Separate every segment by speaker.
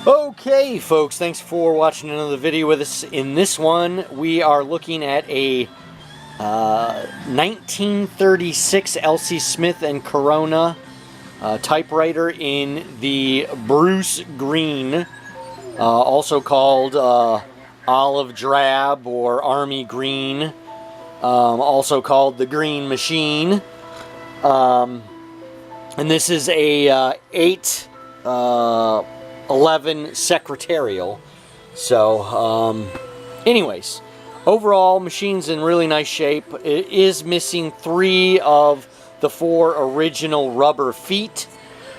Speaker 1: Okay, folks, thanks for watching another video with us. In this one, we are looking at a 1936 L.C. Smith & Corona typewriter in the Bruce Green, also called olive drab or army green, also called the Green Machine. And this is a 811 secretarial. So, anyways, overall, machine's in really nice shape. It is missing 3 of the 4 original rubber feet,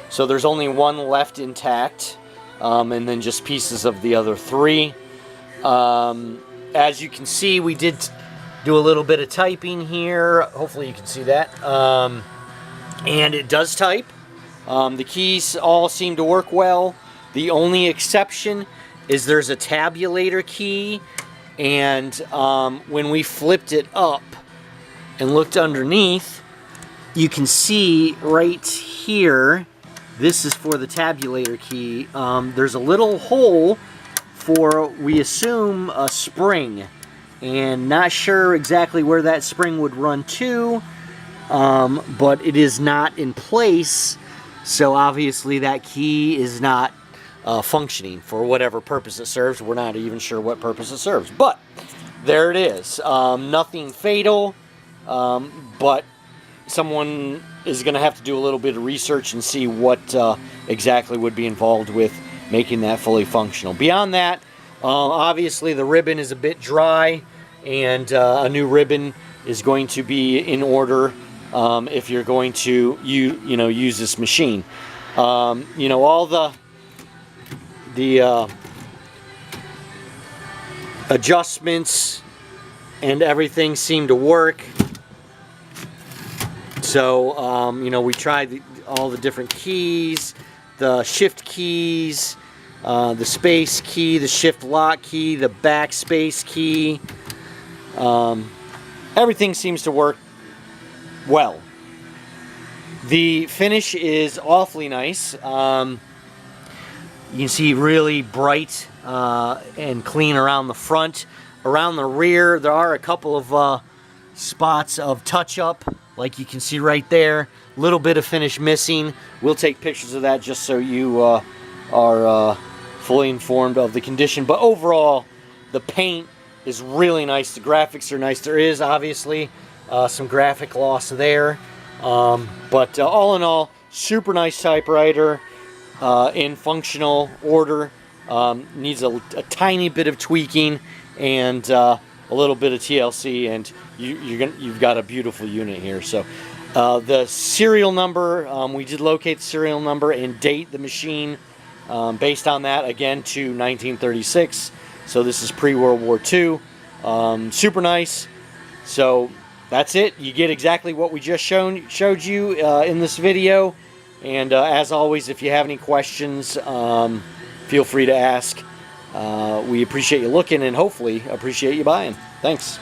Speaker 1: so there's only 1 left intact, and then just pieces of the other 3. As you can see, we did do a little bit of typing here. Hopefully you can see that. And it does type. The keys all seem to work well. The only exception is there's a tabulator key, and when we flipped it up and looked underneath, you can see right here, this is for the tabulator key. There's a little hole for, we assume, a spring, and not sure exactly where that spring would run to, but it is not in place, so obviously that key is not functioning for whatever purpose it serves. We're not even sure what purpose it serves, but there it is. Nothing fatal, but someone is going to have to do a little bit of research and see what exactly would be involved with making that fully functional. Beyond that, obviously the ribbon is a bit dry, and a new ribbon is going to be in order if you're going to use this machine. All the adjustments and everything seem to work. So, we tried all the different keys, the shift keys, the space key, the shift lock key, the backspace key. Everything seems to work well. The finish is awfully nice. You can see really bright and clean around the front. Around the rear, there are a couple of spots of touch-up, like you can see right there. Little bit of finish missing. We'll take pictures of that just so you are fully informed of the condition. But overall, the paint is really nice. The graphics are nice. There is obviously some graphic loss there. But all in all, super nice typewriter. In functional order. Needs a tiny bit of tweaking and a little bit of TLC, and you've got a beautiful unit here. So the serial number, we did locate the serial number and date the machine based on that, again, to 1936. So this is pre-World War II. Super nice. So that's it. You get exactly what we just showed you in this video. And as always, if you have any questions, feel free to ask. We appreciate you looking and hopefully appreciate you buying. Thanks.